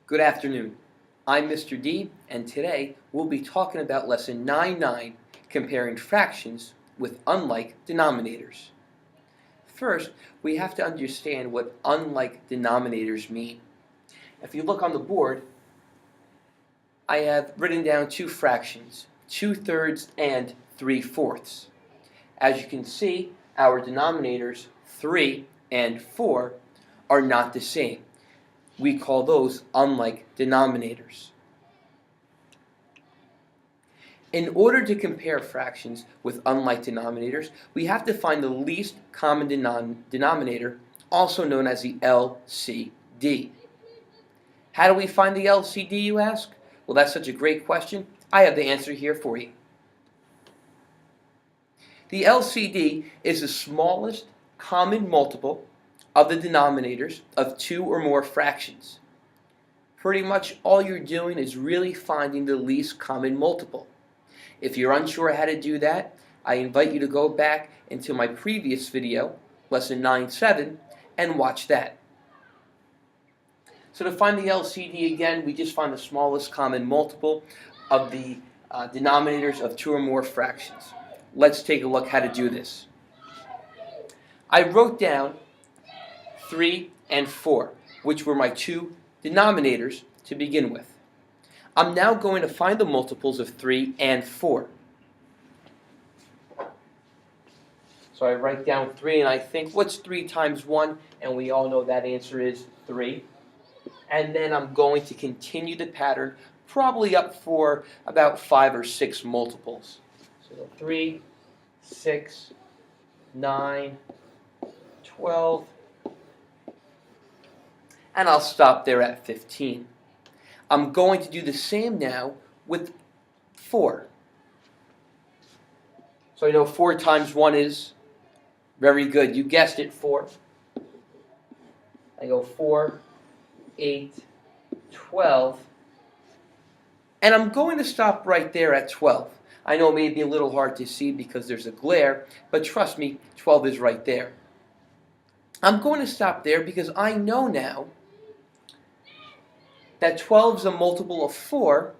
Good afternoon. I'm Mr. D, and today we'll be talking about Lesson 9.9, comparing fractions with unlike denominators. First, we have to understand what unlike denominators mean. If you look on the board, I have written down two fractions, 2/3 and 3/4. As you can see, our denominators 3 and 4 are not the same. We call those unlike denominators. In order to compare fractions with unlike denominators, we have to find the least common denominator, also known as the LCD. How do we find the LCD, you ask? Well, that's such a great question. I have the answer here for you. The LCD is the smallest common multiple of the denominators of two or more fractions. Pretty much all you're doing is really finding the least common multiple. If you're unsure how to do that, I invite you to go back into my previous video, lesson 9.7, and watch that. So to find the LCD again, we just find the smallest common multiple of the denominators of two or more fractions. Let's take a look how to do this. I wrote down 3 and 4, which were my two denominators to begin with. I'm now going to find the multiples of 3 and 4. So I write down 3 and I think, what's 3 times 1? And we all know that answer is 3. And then I'm going to continue the pattern, probably up for about 5 or 6 multiples. So 3, 6, 9, 12, and I'll stop there at 15. I'm going to do the same now with 4. So I know 4 times 1 is very good. You guessed it, 4. I go 4, 8, 12, and I'm going to stop right there at 12. I know it may be a little hard to see because there's a glare, but trust me, 12 is right there. I'm going to stop there because I know now that 12 is a multiple of 4,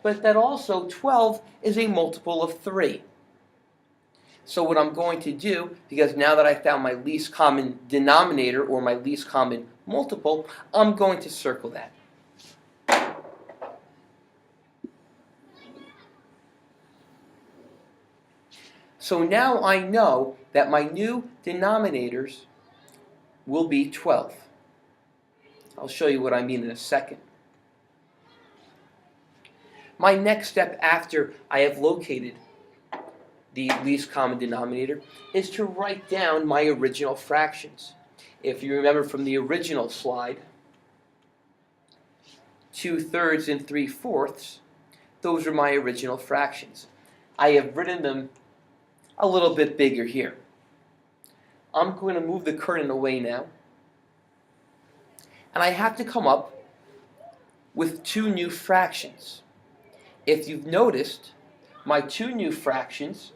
but that also 12 is a multiple of 3. So what I'm going to do, because now that I found my least common denominator or my least common multiple, I'm going to circle that. So now I know that my new denominators will be 12. I'll show you what I mean in a second. My next step after I have located the least common denominator is to write down my original fractions. If you remember from the original slide, 2/3 and 3/4, those are my original fractions. I have written them a little bit bigger here. I'm going to move the curtain away now, and I have to come up with two new fractions. If you've noticed, my two new fractions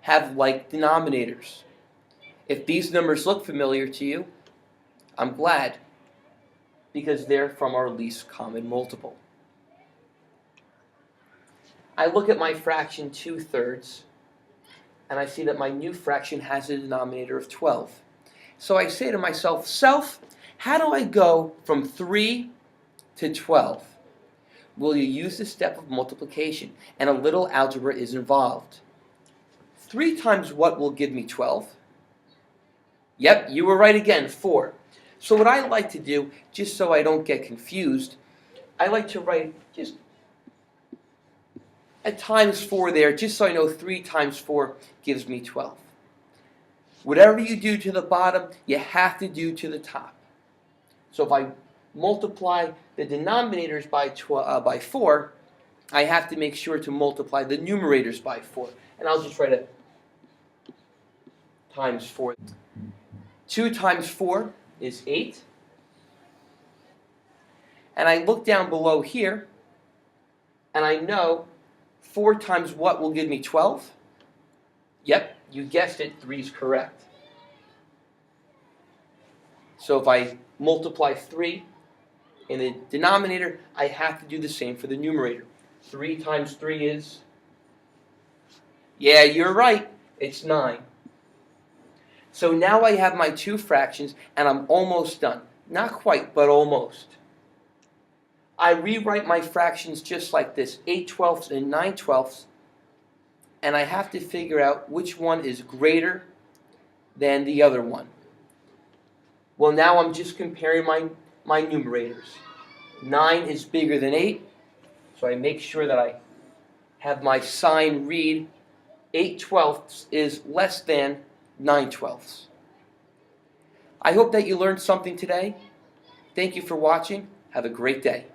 have like denominators. If these numbers look familiar to you, I'm glad, because they're from our least common multiple. I look at my fraction 2/3, and I see that my new fraction has a denominator of 12. So I say to myself, self, how do I go from 3 to 12? Well, you use the step of multiplication, and a little algebra is involved. 3 times what will give me 12? Yep, you were right again, 4. So what I like to do, just so I don't get confused, I like to write just a times 4 there, just so I know 3 times 4 gives me 12. Whatever you do to the bottom, you have to do to the top. So if I multiply the denominators by 4, I have to make sure to multiply the numerators by 4. And I'll just write it times 4. 2 times 4 is 8. And I look down below here, and I know 4 times what will give me 12? Yep, you guessed it, 3 is correct. So if I multiply 3 in the denominator, I have to do the same for the numerator. 3 times 3 is? Yeah, you're right. It's 9. So now I have my two fractions, and I'm almost done. Not quite, but almost. I rewrite my fractions just like this, 8/12 and 9/12, and I have to figure out which one is greater than the other one. Well, now I'm just comparing my numerators. 9 is bigger than 8, so I make sure that I have my sign read 8/12 is less than 9/12. I hope that you learned something today. Thank you for watching. Have a great day.